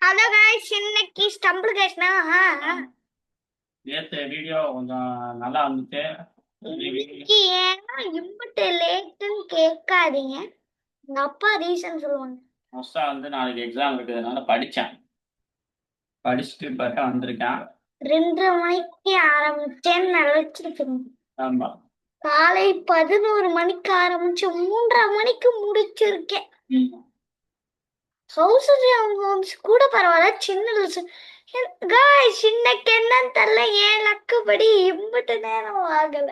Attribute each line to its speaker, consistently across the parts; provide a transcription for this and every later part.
Speaker 1: Hello guys இன்னைக்கு stumble गाइसனா
Speaker 2: நேத்து video கொஞ்சம் நல்லா வந்துச்சு.
Speaker 1: இன்னைக்கு ஏன்னா இம்புட்டு லேட்டுன்னு கேட்காதீங்க. எங்க அப்பா ரீசன் சொல்லுவாங்க.
Speaker 2: மோஸ்டா நாளைக்கு எக்ஸாம் இருக்கிறதுனால படிச்சேன். படிச்சுட்டு இப்போ வந்திருக்கேன்.
Speaker 1: 2:30 மணிக்கு ஆரம்பிச்சேன்னு நினைச்சிருக்கேன்.
Speaker 2: ஆமா.
Speaker 1: காலை 11 மணிக்கு ஆரம்பிச்சு 3:30 மணிக்கு முடிச்சிருக்கேன். ஹவுஸ் கூட பரவாயில்ல, சின்ன गाइस இன்னைக்கு என்னன்னு தெரியல, ஏன் லக்குப்படி இம்புட்டு நேரம் ஆகல.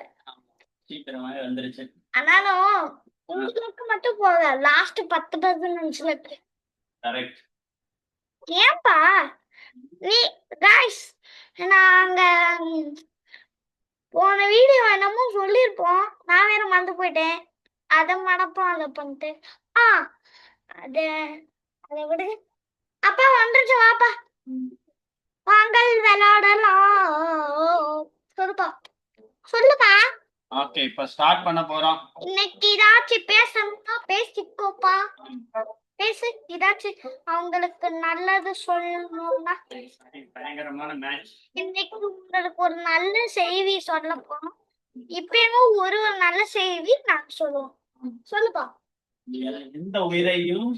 Speaker 2: சீக்கிரமாவே வந்துருச்சு.
Speaker 1: ஆனாலும் உங்களுக்கு மட்டும் போக லாஸ்ட் 10% லக்கு.
Speaker 2: கரெக்ட்.
Speaker 1: ஏன்பா நீ गाइस நாங்க போன வீடியோ என்னமோ சொல்லியிருப்போம், நான் வேற மறந்து போயிட்டேன். அதை மடப்போம் அதை பண்ணிட்டு ஆ அது அதை விடுங்க. அப்பா வந்துருச்சு, வாப்பா வாங்கள் விளையாடலாம். சொல்லுப்பா சொல்லுப்பா.
Speaker 2: ஓகே, இப்போ ஸ்டார்ட் பண்ண போறோம்.
Speaker 1: இன்னைக்கு ஏதாச்சும் பேசணும்னா பேசிக்கோப்பா, பேசு. ஏதாச்சும் அவங்களுக்கு நல்லது சொல்லணும்னா
Speaker 2: பயங்கரமான மேட்ச்.
Speaker 1: இன்னைக்கு உங்களுக்கு ஒரு நல்ல செய்தி சொல்ல போறோம். இப்பயும் ஒரு ஒரு நல்ல செய்தி நான் சொல்லுவோம். சொல்லுப்பா.
Speaker 2: எந்த உயிரையும்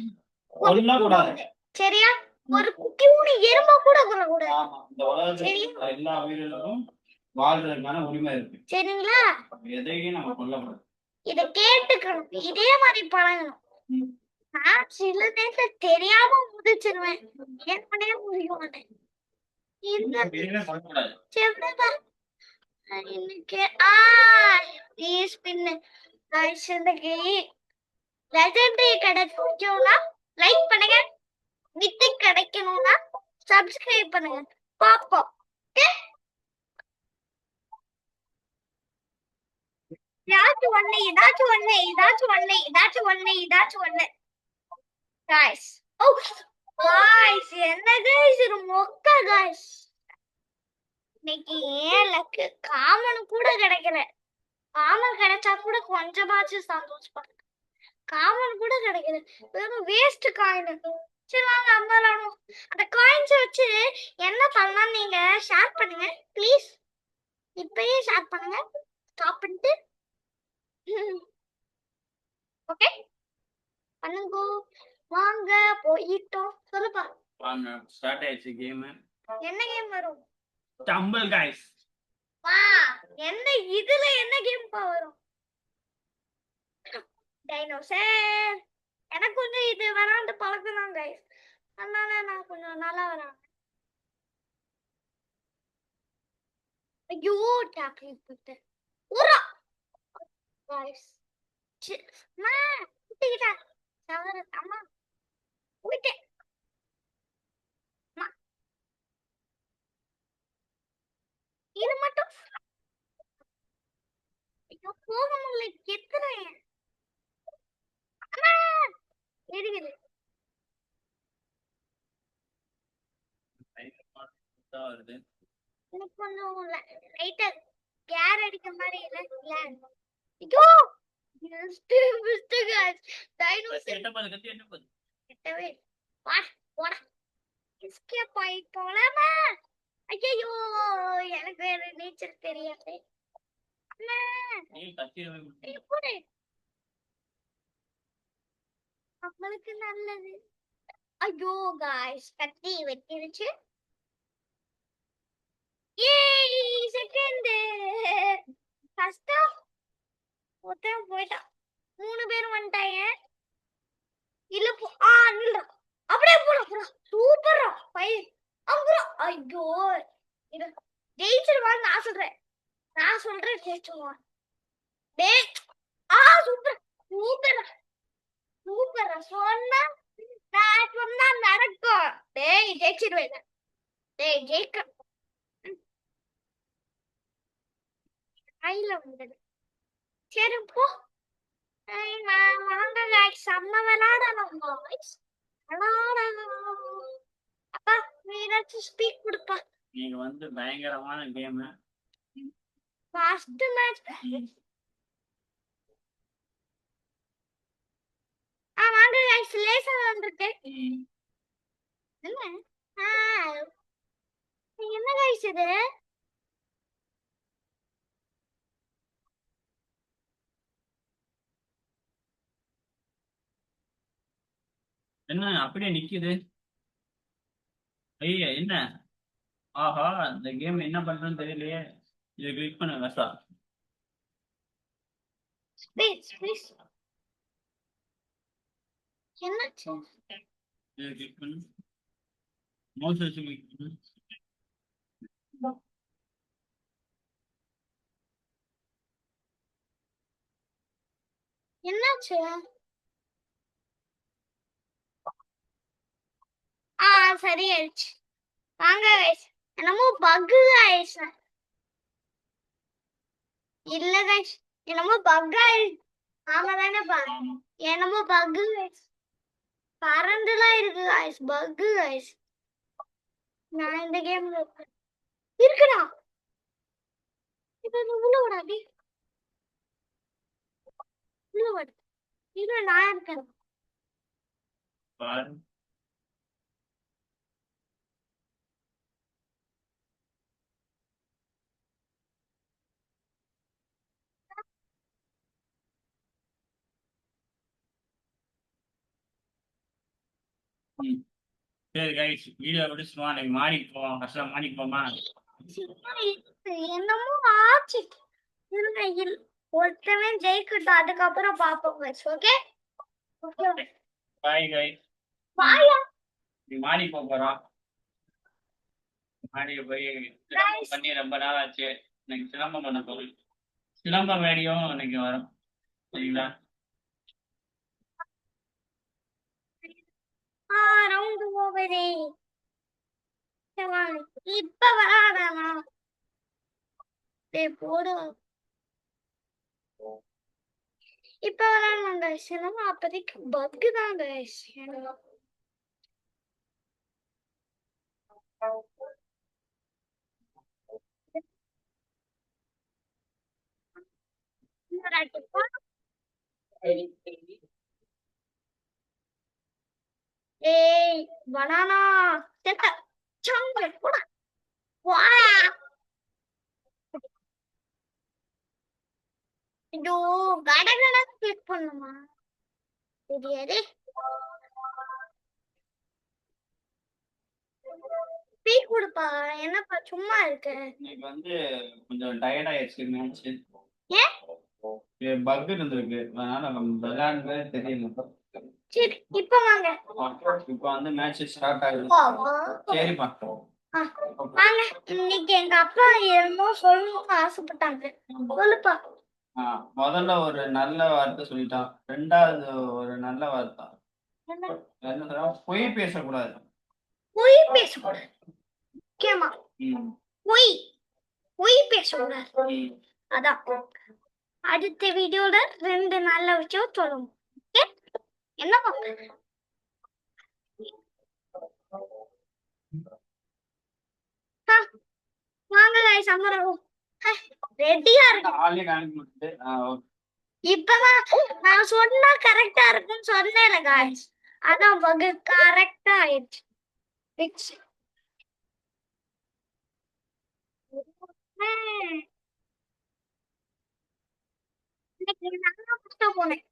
Speaker 2: கொல்லக்கூடாது,
Speaker 1: சரியா? ஒரு குட்டியோட எறும்ப கூட கொல்லக்கூடாது.
Speaker 2: ஆமா, இந்த உலகத்துல எல்லா உயிரினங்களும் வாழ்றதுக்கான உரிமை இருக்கு.
Speaker 1: சரிங்களா?
Speaker 2: எதையும் நம்ம கொல்லக்கூடாது.
Speaker 1: இத கேட்டுக்கணும், இதே மாதிரி பழகணும். நான் சில நேரத்துல தெரியாம முதிச்சிருவேன், ஏற்கனவே முடிக்க மாட்டேன். இன்னைக்கு லெஜெண்டரி கிடைக்கணும்னா லைக் பண்ணுங்க, வித்து கிடைக்கணும்னா சப்ஸ்கிரைப் பண்ணுங்க. பாப்போம். ஏதாச்சும் ஒண்ணு ஏதாச்சும் ஒண்ணு ஏதாச்சும் ஒண்ணு ஏதாச்சும் ஒண்ணு ஏதாச்சும் ஒண்ணு गाइस. ஓ गाइस, என்ன गाइस இது மொக்க गाइस. இன்னைக்கு ஏன் லக்கு காமன் கூட கிடைக்கல. காமன் கிடைச்சா கூட கொஞ்சமாச்சும் சந்தோஷப்படுங்க. காமன் கூட கிடைக்கல, வெறும் வேஸ்ட் காயின். சரி வாங்க அம்மா விளையாடுவோம். அந்த காயின்ஸ் வச்சு என்ன பண்ணலாம் நீங்க ஷேர் பண்ணுங்க ப்ளீஸ். இப்பயே ஷேர் பண்ணுங்க, ஸ்டாப் பண்ணிட்டு. ஓகே பண்ணுங்க, வாங்க போயிட்டோம். சொல்லுப்பா.
Speaker 2: வாங்க, ஸ்டார்ட் ஆயிடுச்சு கேம்.
Speaker 1: என்ன கேம் வரும்?
Speaker 2: Stumble guys.
Speaker 1: வா, என்ன இதுல என்ன கேம் பா வரும்? டைனோசர். எனக்கு கொஞ்சம் இது விளையாண்டு பழக்கம் தான் गाइस, அதனால நான் கொஞ்சம் நல்லா விளையாடுறேன். ஐயோ டாக்லிங் போட்டு ஊரா गाइस. அம்மா குட்டிக்கிட்டா தவறு. அம்மா போயிட்டேன். அம்மா, இது மட்டும் ஐயோ போக முடியல, கெத்துறேன். அம்மா எரியுது.
Speaker 2: வருது.
Speaker 1: எனக்கு கொஞ்சம் லைட்டா கேர் அடிக்க மாதிரி இல்ல. ஐயோ மிஸ்டு மிஸ்டு गाइस. டைனோசர் கிட்டவே வா போடா. எஸ்கேப் ஆயி போலாமா? ஐயோ எனக்கு வேற நீச்சல் தெரியாது. அம்மா எப்படி நம்மளுக்கு நல்லது. ஐயோ गाइस கத்தி வெட்டிருச்சு. ஏய் செகண்ட் ஃபர்ஸ்ட் ஒருத்தன் போயிட்டான், 3 பேர் வந்துட்டாங்க. இல்ல நில்றா, அப்படியே போடா போடா. சூப்பரா பை அப்புறம் ஐயோ இது ஜெயிச்சிருவான்னு நான் சொல்றேன் ஜெயிச்சிருவான். டேய் சூப்பர் சூப்பரா சூப்பரா சொன்னா நான் சொன்னா நடக்கும். டேய் ஜெயிச்சிருவேன். டேய் ஜெயிக்க கையில வந்தது. சரி போ. வாங்க गाइस, செம்ம விளையாடலாம் गाइस. அப்பா நீ ஏதாச்சும் ஸ்பீக் கொடுப்பா.
Speaker 2: நீங்க பயங்கரமான கேம்.
Speaker 1: ஃபர்ஸ்ட் மேட்ச் வாங்க गाइस, லேசர் வந்திருக்கு. என்ன கைஸ் இது?
Speaker 2: என்ன அப்படியே நிக்குது? ஐயா என்ன? ஆஹா, இந்த கேம் என்ன பண்றதுன்னு தெரியலையே. இதை கிளிக் பண்ண கசா.
Speaker 1: ஸ்பேஸ் என்னாச்சு?
Speaker 2: இதை கிளிக் பண்ணு. மவுஸ் வச்சு கிளிக் பண்ணு.
Speaker 1: என்னாச்சு? சரியாயிடுச்சு. வாங்க கைஸ். என்னமோ பக்கு கைஸ். இல்ல கைஸ், என்னமோ பக் ஆயிடுச்சு. ஆமா தானே பாருங்க, என்னமோ பக்கு கைஸ். கரண்ட்லாம் இருக்கு கைஸ், பக்கு கைஸ். நான் இந்த கேம்ல இருக்குடா. இப்ப உள்ள விடாடி, உள்ள விடு. இல்ல நான் இருக்கேன்.
Speaker 2: பாரு. ம். சரி கைஸ், வீடியோ முடிச்சுமா, நீங்க மாடிக்கு போவோம். கஷ்டம் மாடிக்கு போமா?
Speaker 1: சும்மா இரு. என்னமோ ஆச்சு. இருங்க ஒருத்தவே ஜெயிக்கட்டும், அதுக்கப்புறம் பாப்போம் கைஸ். Okay
Speaker 2: bye guys.
Speaker 1: பாயா.
Speaker 2: நீ மாடிக்கு போக போறோம். மாடிக்கு போய் சிலம்பம் பண்ணி ரொம்ப நாள் ஆச்சு. இன்னைக்கு சிலம்பம் பண்ண போறோம். சிலம்ப வீடியோ இன்னைக்கு வரும். சரிங்களா?
Speaker 1: ரவுண்டு ஓவரே. இப்ப வராதா? போடு. இப்ப வராங்க கைஸ். என்னமோ அப்பதைக்கு பக்கு தான் கைஸ். ஏய் பனானா செத்த சங்க போடா. வாடா. இதோ கடகடா கிளிக் பண்ணுமா? தெரியாது. ஸ்பீக் கொடுப்பா. என்னப்பா சும்மா இருக்க?
Speaker 2: இன்னைக்கு வந்து கொஞ்சம் டயர்ட் ஆயிடுச்சு மேட்ச்.
Speaker 1: ஏன்?
Speaker 2: பக் இருந்திருக்கு, அதனால நம்ம விளையாடுறதே தெரியல.
Speaker 1: சரி இப்ப வாங்க.
Speaker 2: இப்போ வந்து மேட்ச் ஸ்டார்ட் ஆகுது. சரிப்பா.
Speaker 1: வாங்க. இன்னைக்கு எங்க அப்பா என்னமோ சொல்லணும்னு ஆசைப்பட்டாங்க. சொல்லுப்பா.
Speaker 2: முதல்ல ஒரு நல்ல வார்த்தை சொல்லிட்டான். ரெண்டாவது ஒரு நல்ல வார்த்தை என்ன சொல்றா? பொய் பேசக்கூடாது.
Speaker 1: பொய் பேசக்கூடாது. முக்கியமா பொய் பொய் பேசக்கூடாது. அதான் அடுத்த வீடியோல 2 நல்ல விஷயம் சொல்லுவோம். என்ன பண்ற? வாங்க गाइस அமரவும். ரெடியா இருக்கு.
Speaker 2: ஆளே காமிக்க முடியுது.
Speaker 1: இப்பதான் நான் சொன்னா கரெக்டா இருக்குன்னு சொன்னேன்ல गाइस. அதான் பக் கரெக்டா ஆயிடுச்சு. ஃபிக்ஸ். இன்னைக்கு நான் ஃபர்ஸ்ட் போனேன்.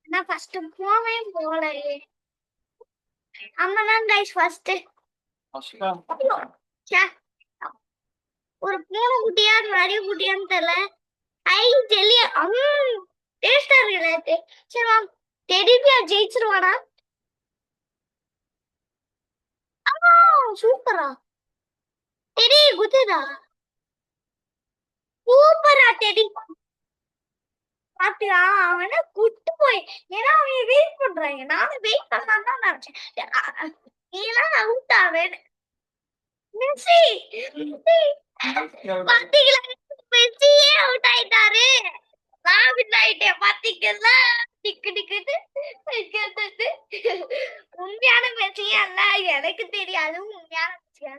Speaker 1: நான் ஃபர்ஸ்ட் போகலையே. அம்மா தான் गाइस ஃபர்ஸ்ட். ஒரு பூனை குட்டியா நிறைய குட்டியான்னு தெரியல. ஐ ஜெல்லி டேஸ்டா இருக்கு. சரி வா, டெடிபியா ஜெயிச்சிருவாடா. அம்மா சூப்பரா. டெடி குத்துதா. சூப்பரா டெடி. பாத்தியா அவன குட்டு போய். ஏன்னா அவங்க வெயிட் பண்றாங்க. நானும் வெயிட் பண்ணலாம் தான் நினைச்சேன். நீலாம் அவுட் ஆவேன். மெஸ்ஸி பாத்தீங்களா? மெஸ்ஸியே அவுட் ஆயிட்டாரு. நான் வின் ஆயிட்டேன் பாத்தீங்களா? டிக்கு டிக்குது. உண்மையான மெஸ்ஸியா இல்ல எனக்கு தெரியாது. உண்மையான மெஸ்ஸியா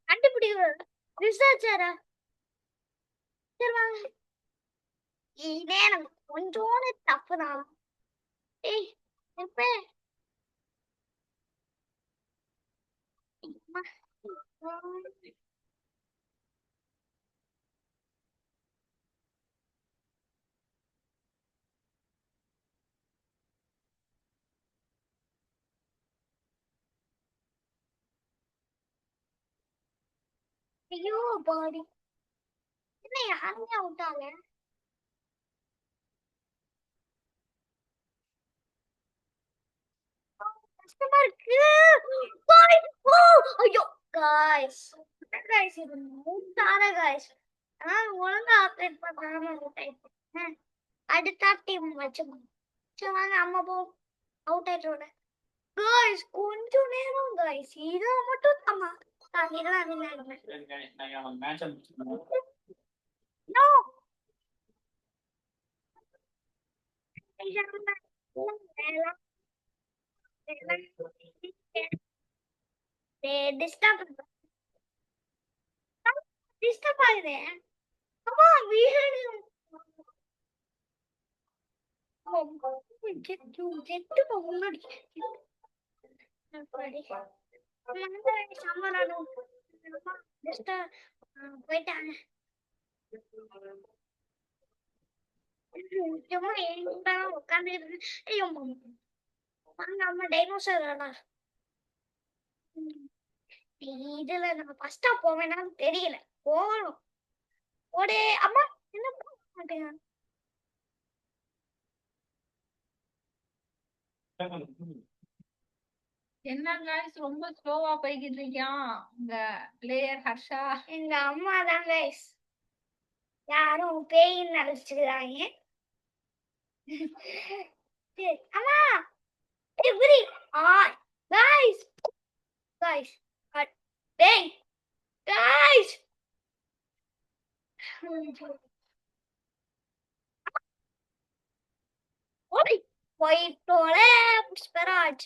Speaker 1: கண்டுபிடிக்க ரிசர்ச்சரா? சரி வாங்க. இதே எனக்கு கொஞ்சோண்டு தப்பு தான். ஏய் எப்ப ஐயோ பாடி என்ன யாருமே அவுட்டாங்க கஷ்டமா இருக்கு பாடி ஓ ஐயோ காய்ஸ் காய்ஸ் இது மூட்டான காய்ஸ் ஒழுங்கா ஆப்ரேட் பண்ணாம விட்டேன் அடுத்த டீம் வச்சு சரி வாங்க அம்மா போ அவுட் ஆயிட்டோட காய்ஸ் கொஞ்சம் நேரம் காய்ஸ் இதை மட்டும் அம்மா இதெல்லாம் விளையாடுவேன்
Speaker 2: மேட்ச்
Speaker 1: நோ டிஸ்டர்ப் டிஸ்டர்ப் ஆகுது அம்மா வீடு ஜெட்டு முன்னாடி போயிட்டாங்க சும்மா எங்க உட்காந்து ஐயோ வாங்க அம்மா டைனோசர் இதுல நம்ம ஃபர்ஸ்டா போவேனான்னு தெரியல போகணும் ஒரு அம்மா என்ன பண்ண மாட்டேங்க
Speaker 3: என்ன guys ரொம்ப ஸ்லோவா போய்கிட்டு இருக்கியான் இந்த பிளேயர் ஹர்ஷா.
Speaker 1: எங்க அம்மா தான் கைஸ் யாரும் பேயின்னு நினைச்சுக்கிறாங்க அம்மா எப்படி கைஸ் கைஸ் டேய் கைஸ் ஓடி போயிட்டோல புஷ்பராஜ்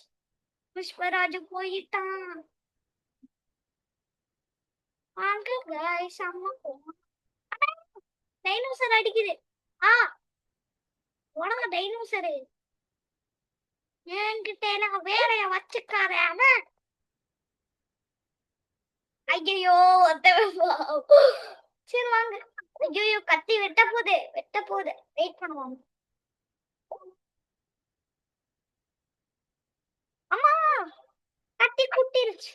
Speaker 1: புஷ்பராஜ் போயிட்டான் வாங்க கைஸ் அம்மா டைனோசர் அடிக்குது உனக்கு டைனோசரு என்கிட்ட எனக்கு வேலைய வச்சுக்காரே அவன் ஐயோ சரி வாங்க ஐயோ கத்தி வெட்ட போகுது வெயிட் பண்ணுவாங்க அம்மா கத்தி குத்திருச்சு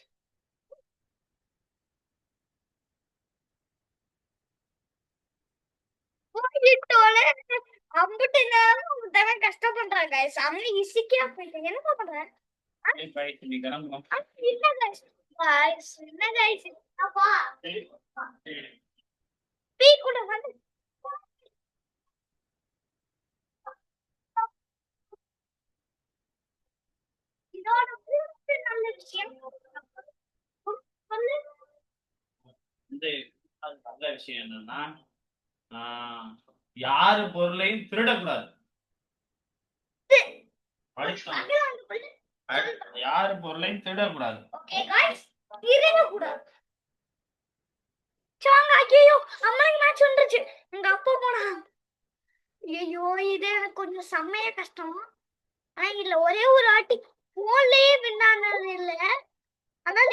Speaker 1: அம்பிட்டு நேரம் கஷ்டப்படுறாங்க சாமி இசிக்கா போயிட்டு என்ன பண்ற என்ன கைஸ் அப்பா பீ கூட வந்து இதோட நல்ல விஷயம்
Speaker 2: நல்ல விஷயம் என்னன்னா யாரு பொருளையும் திருடக்கூடாது யாரு பொருளையும் திருடக்கூடாது
Speaker 1: ஓகே गाइस திருடக்கூடாது சாங்க ஐயோ அம்மாக்கு மேட்ச் வந்துருச்சு எங்க அப்பா போனா ஐயோ இது எனக்கு கொஞ்சம் செம்மையா கஷ்டம் ஆனா இல்ல ஒரே ஒரு ஆட்டி போன்லயே வின் ஆனது இல்ல அதனால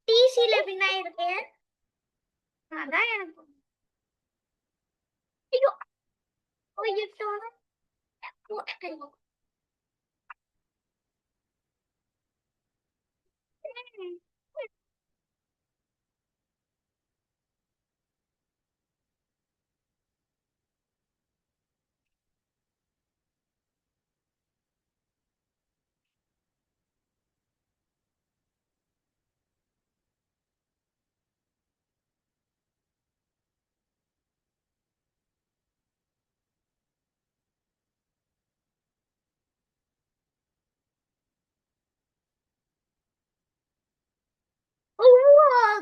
Speaker 1: டிசில வின் ஆயிருக்கேன் அதான் எனக்கு ஐயோ போயிட்டோம்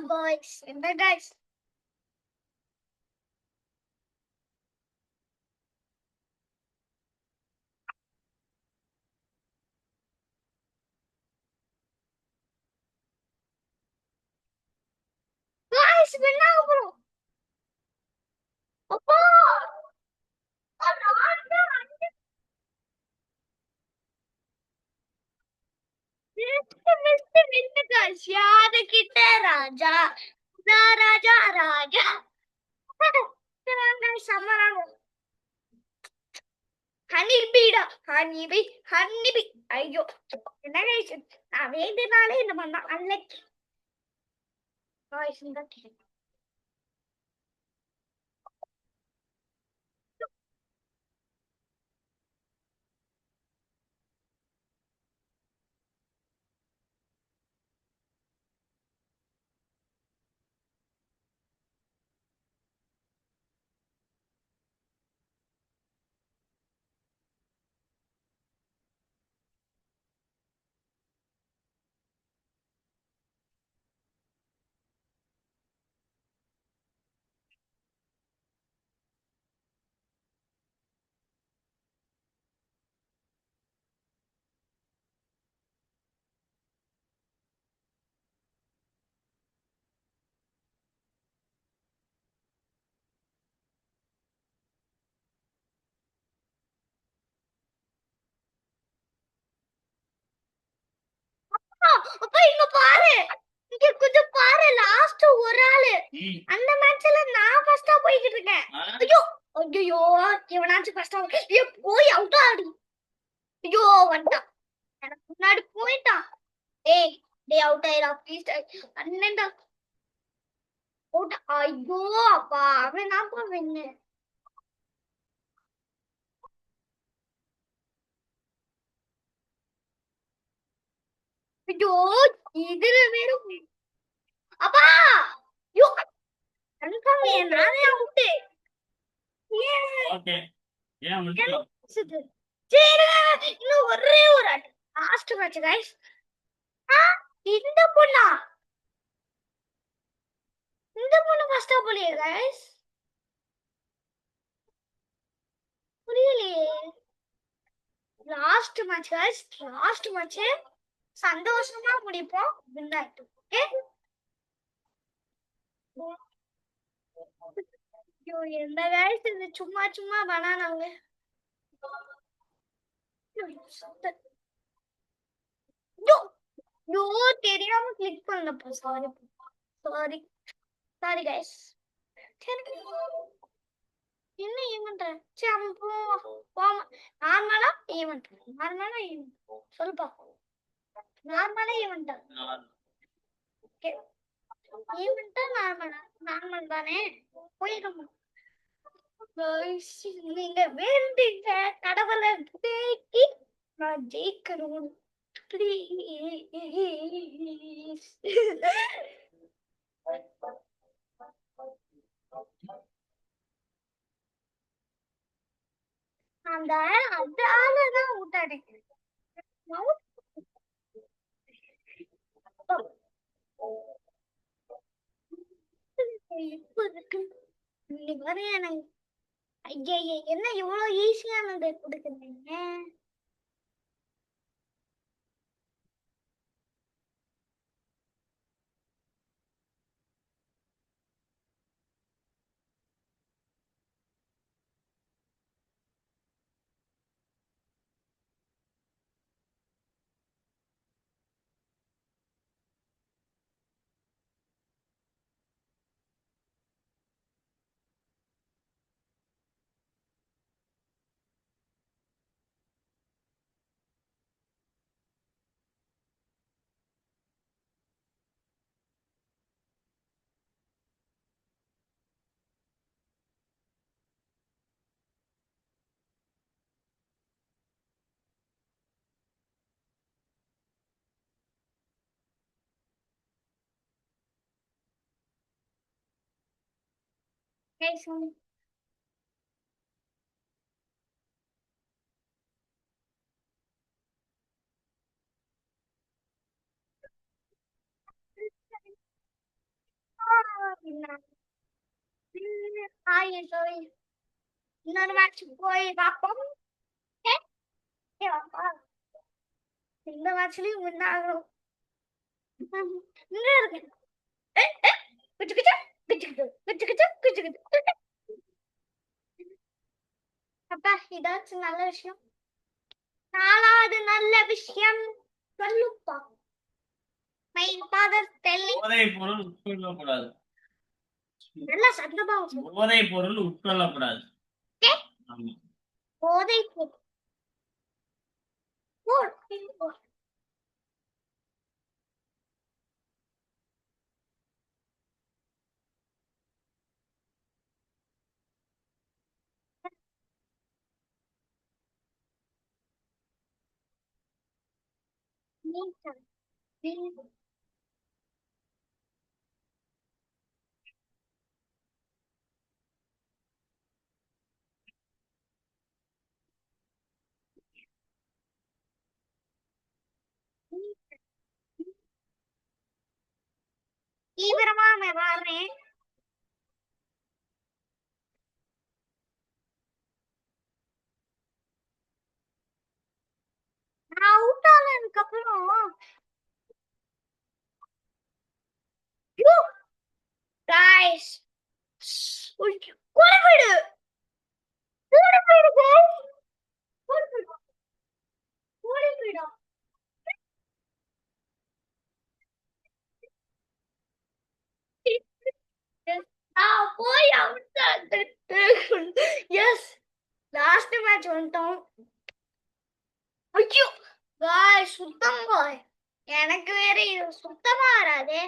Speaker 1: guys என்ன guys guys win ஆக போறோம் அப்பா யாருக்கிட்ட ராஜா நான் ராஜா ராஜா சம்மரானோ ஹனிபீடா ஹனிபி ஹனிபி ஐயோ என்ன நான் வேண்டினாலே இந்த பண்ணா அன்னைக்கு வாய்ஸ் தான் அப்பா இங்க பாரு இங்க கொஞ்சம் பாரு லாஸ்ட் ஒரு ஆளு அந்த மேட்ச்ல நான் ஃபர்ஸ்டா போயிட்டு இருக்கேன் ஐயோ ஐயோ இவனாச்சும் ஃபர்ஸ்டா ஐயோ போய் அவுட் ஆடி ஐயோ வந்துட்டான் எனக்கு முன்னாடி போயிட்டான் டேய் டேய் அவுட் ஆயிரா ப்ளீஸ் அண்ணன்டா அவுட் ஐயோ அப்பா அவன் நான் போவேன் ஐயோ இதுல வேற அப்பா ஐயோ கன்ஃபார்ம் நானே அவுட்
Speaker 2: ஓகே ஏன் விட்டுலாம்
Speaker 1: சரி இன்னும் ஒரே ஒரு லாஸ்ட் மேட்ச் गाइस இந்த பொண்ணா இந்த பொண்ணு ஃபர்ஸ்டா போலியே गाइस புரியலையே last match guys last match சந்தோஷமா முடிப்போம் வின் ஆயிட்டு ஓகே ஐயோ என்ன गाइस இது சும்மா சும்மா பண்ணானாங்க யோ தெரியாம கிளிக் பண்ணப்பா சாரி சாரி சாரி गाइस என்ன ஈவென்ட் சரி நம்ம போவோம் நார்மலா ஈவென்ட் சொல்லுப்பா நார்மலா ஈவென்ட் ஓகே ஈவென்ட் நார்மல் தானே போயிடும் நீங்க வேண்டிங்க கடவுளை தேக்கி நான் ஜெயிக்கணும் ப்ளீஸ் அந்த ஆளுதான் ஊட்டாடிக்கிறேன் என்ன இவ்வளவு ஈஸியானதை கொடுக்குறீங்க Guys, இன்னொரு மேட்ச் போய் பார்ப்போம் இந்த மேட்ச்லயும் வின் ஆகும் இங்க இருக்கு குச்சு குச்சு குச்சு குச்சு குச்சு குச்சு குச்சு அப்பா இதாச்சும் நல்ல விஷயம் நாலாவது நல்ல விஷயம் சொல்லுப்பா My father telling.
Speaker 2: போதைப் பொருள் உட்கொள்ளக்கூடாது.
Speaker 1: நல்லா சத்தமா
Speaker 2: போதைப் பொருள் உட்கொள்ளக்கூடாது. ஆமா.
Speaker 1: போதை தீவிரமா விளையாடுறேன். நான் அவுட் ஆனதுக்கு அப்புறம் guys குறைவிடு குறைவிடு guys குறைவிடு குறைவிடு நான் போய் அவுட் எஸ் லாஸ்ட் மேட்ச் வந்துட்டோம். ஐயோ guys சுத்தம் எனக்கு வேற இது சுத்தமா வராதே.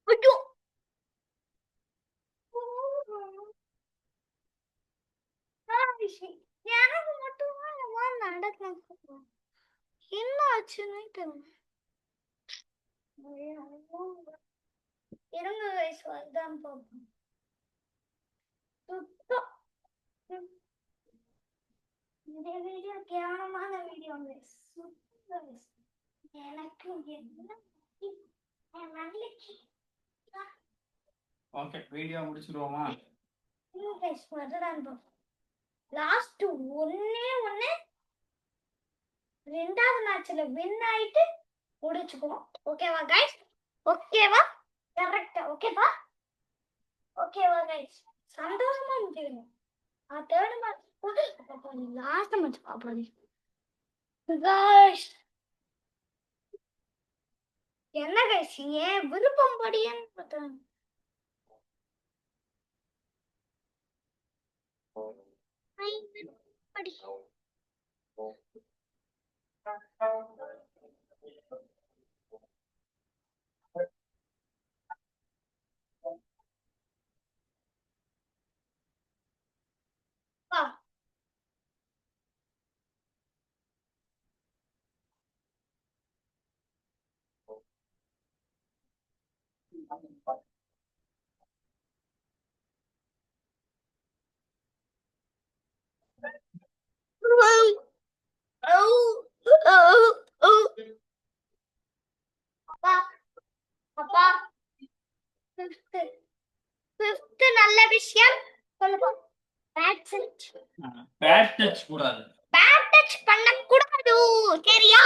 Speaker 1: ஐயோ எனக்கு மட்டும் நடக்க என்ன ஆச்சுன்னு தெரியல. இருங்க guys வருதான் பார்ப்போம். சுத்தம் இந்த வீடியோ கேவலமான வீடியோ guys. சுத்தம் guys. எனக்கு என்ன என் மண்டைக்கு
Speaker 2: ஓகே வீடியோ முடிச்சிடுவோமா?
Speaker 1: guys வருதான் பார்ப்போம். லாஸ்ட் ஒண்ணே ஒண்ணு ரெண்டாவது மேட்ச்ல வின் ஆயிட்டு முடிச்சுக்குவோம். ஓகேவா கைஸ்? ஓகேவா? கரெக்ட்டா ஓகேவா? ஓகேவா கைஸ்? சந்தோஷமா முடிக்கணும். தேர்ட் மேட்ச் லாஸ்ட் மேட்ச் பாப்போம் கைஸ். என்ன கைஸ் ஏன் விருப்பம் படியன்னு பார்த்தேன். படி அப்பா ஃபிஃப்த் நல்ல விஷயம் சொல்லுப்பா.
Speaker 2: பேட் டச் கூடாது.
Speaker 1: பேட் டச் பண்ண கூடாது சரியா?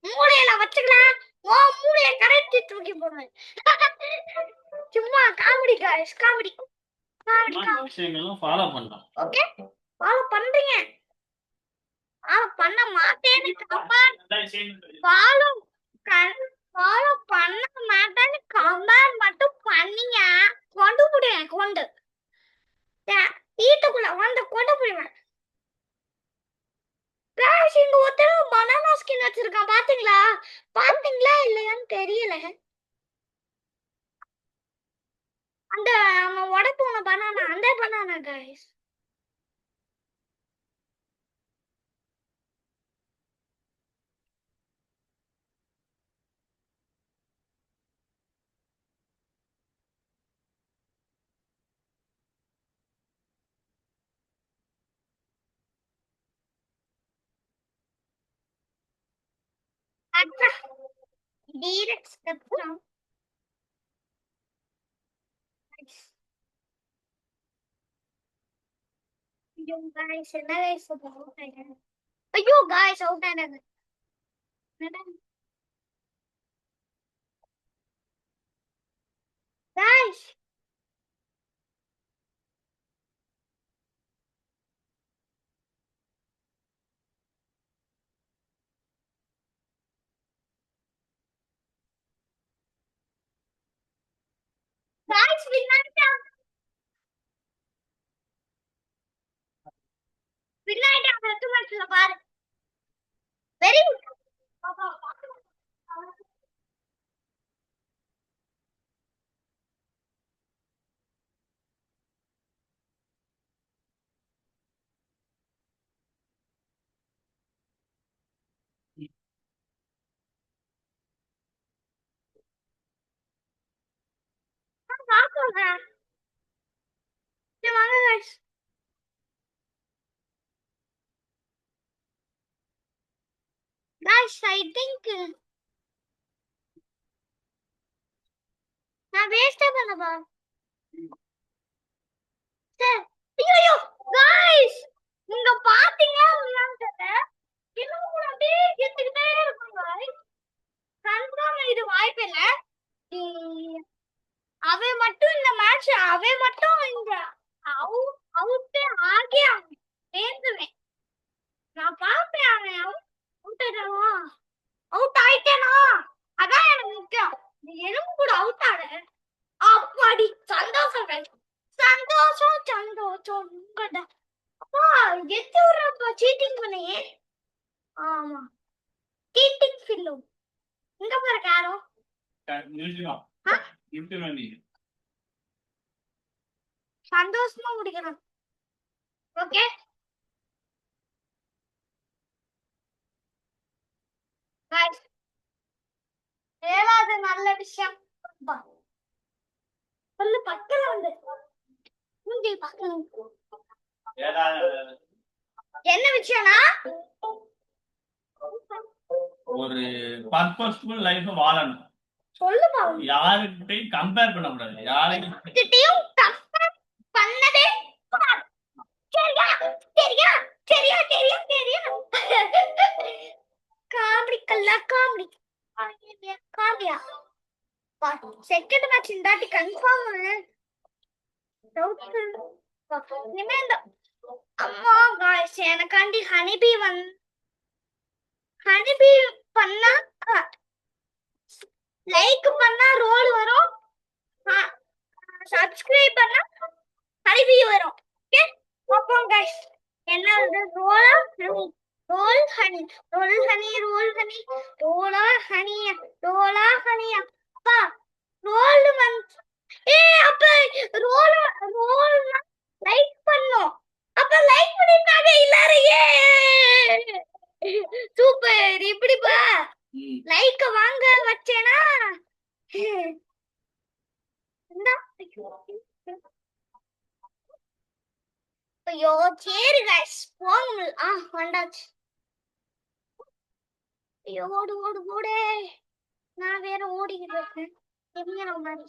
Speaker 1: மூளையில வச்சுக்கலாம். ஓ மூளைய கரெக்ட் தூக்கி போடுவேன். சும்மா காமெடி गाइस காமெடி
Speaker 2: விஷயங்களும் ஃபாலோ பண்ணலாம்.
Speaker 1: ஓகே ஃபாலோ பண்றீங்க. பண்ண மாட்டேன்னு ஃபாலோ ஃபாலோ பண்ண மாட்டேன்னு கமெண்ட் மட்டும் பண்ணீங்க. கொண்டு போடுவேன் கொண்டு வீட்டுக்குள்ள வந்து கொண்டு போடுவேன். गाइस இங்க ஒருத்தர் பனானா ஸ்கின் வச்சிருக்கான் பாத்தீங்களா? பாத்தீங்களா இல்லையான்னு தெரியல. அந்த அவன் உடைப்போன பனானா அந்த பனானா गाइस. அச்சா டீரக்ட் ஸ்டெப் ஐயோ guys, என்ன guys இது out ஆயிட்டாங்க. ஐயோ guys out ஆயிட்டாங்க. Guys, guys, விளையாட்டு அடுத்த மேட்ச்ல பாரு. Very good. பாக்கோங்க. சரி வாங்க guys. Guys, I think நான் வேஸ்டா பண்ணப்பா. சரி. ஐயோ guys, நீங்க பாத்தீங்களா இல்லையான்னு தெரியல. இன்னும் கூட அப்படியே கேட்டுக்கிட்டே இருக்கும் guys. கன்ஃபார்ம் இது வாய்ப்பில்ல. அவன் மட்டும் இந்த மேட்ச் அவன் மட்டும் இந்த அவுட் ஆகி சேர்ந்துவேன். நான் பாப்பேன் அவன் அவுட் ஆயிட்டேனா அதான் எனக்கு முக்கியம். நீ எலும்பு கூட அவுட் ஆடு. அப்பாடி சந்தோஷம் guys. சந்தோஷம் சந்தோஷம் உங்கட. அப்பா எத்து விடுறப்ப சீட்டிங் பண்ணியே. ஆமா சீட்டிங் ஃபில்லும் இங்க பாரு காரோ. சந்தோஷமா முடிக்கணும். ஓகே guys, ஏதாவது நல்ல விஷயம் சொல்லு. பக்கத்துல வந்து மூஞ்சி பார்க்கணும். என்ன விஷயம்னா
Speaker 2: ஒரு பர்பஸ்ஃபுல் லைஃப் வாழணும்.
Speaker 1: சொல்லு பாரு.
Speaker 2: யாருக்கிட்டையும் கம்பேர் பண்ண கூடாது. யாரையும்
Speaker 1: கம்பேர் பண்ணதே கூடாது. சரியா சரியா சரியா சரியா சரியா. காமெடி கல்லா காமெடி காமெடியா. செகண்ட் மேட்ச் இந்த வாட்டி கன்ஃபார்ம். இனிமே இந்த அம்மா guys, எனக்காண்டி ஹனிபி ஹனிபி பண்ணா லைக் பண்ணா ரோல் வரும். சப்ஸ்கிரைப் பண்ணா ஹனிபி வரும். ஓகே பாப்போம் guys. என்ன வந்து roll honey roll honey roll honey ரோலா ஹனி ரோலா ஹனி. அப்பா ரோல் வந்து அப்ப ரோல் லைக் பண்ணோம். அப்ப லைக் பண்ணிட்டாங்க எல்லாரும். சூப்பர். இப்படிப்பா லைக் வாங்க வச்சேனா. ஐயோ சரி guys போங்க. வந்தாச்சு. ஐயோ ஓடு ஓடு ஓடே. நான் வேற ஓடிக்கிட்டு இருக்கேன். எங்க மாதிரி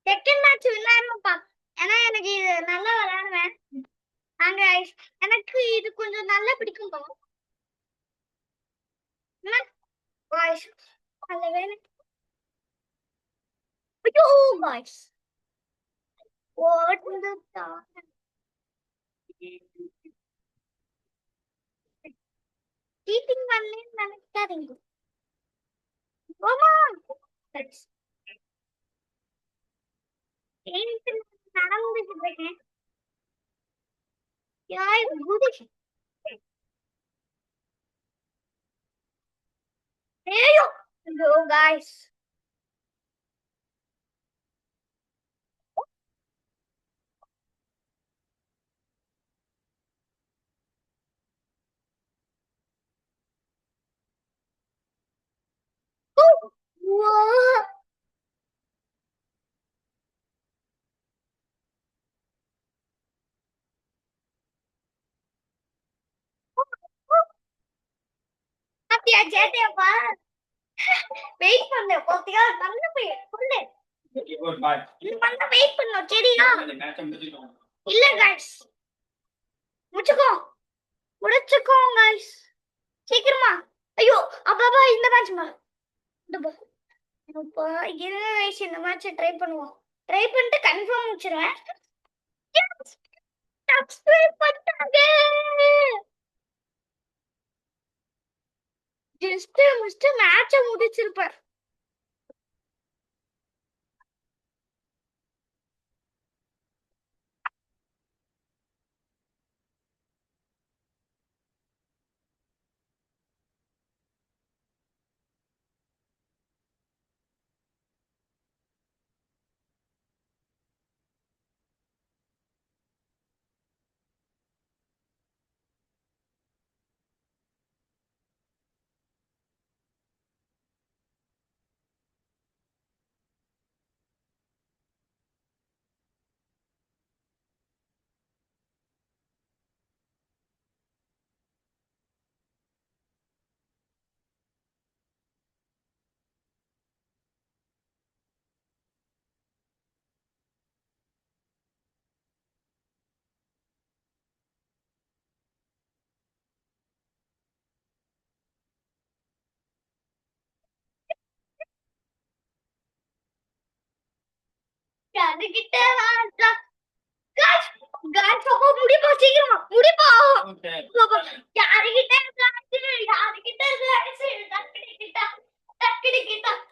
Speaker 1: செகண்ட் மேட்ச் விளையாடணும்ப்பா. ஏன்னா எனக்கு இது நல்லா விளையாடுவேன். நாங்க எனக்கு இது கொஞ்சம் நல்லா பிடிக்கும். நல்ல வேலை. ஐயோ guys. ஓடுதுடா. சீட்டிங் பண்ணலன்னு நினைக்காதீங்க. ஆமா. Guys. ஏன்ட்டு நடந்துட்டு இருக்கேன். யாய் குதி. ஐயோ. ஐயோ guys. Whoa. பாத்தியா சேட்டையப்பா வெயிட் பண்ணு பாத்தியா பண்ண போய் சொல்லு
Speaker 2: குட் பாய்
Speaker 1: நீ பண்ண வெயிட் பண்ணு சரியா
Speaker 2: இந்த மேட்ச் முடிச்சிட்டோம்
Speaker 1: இல்ல गाइस முடிச்சுக்கோ गाइस சீக்கிரமா ஐயோ அப்பா இந்த மேட்ச்மா இந்த போ அப்பா என்ன गाइस இந்த மேட்ச் ட்ரை பண்ணுவோம் ட்ரை பண்ணிட்டு கன்ஃபார்ம் முடிச்சிருவேன் சப்ஸ்கிரைப் பண்ணுங்க ஜஸ்ட் மேட்ச முடிச்சிருப்பேன் யாருகிட்ட வாடா गाइस गाइस அப்போ முடிப்பா சீக்கிரமா முடிப்பா
Speaker 2: ஓகே
Speaker 1: யாருகிட்ட गाइस யாருகிட்ட गाइस டக்கடி கிட்ட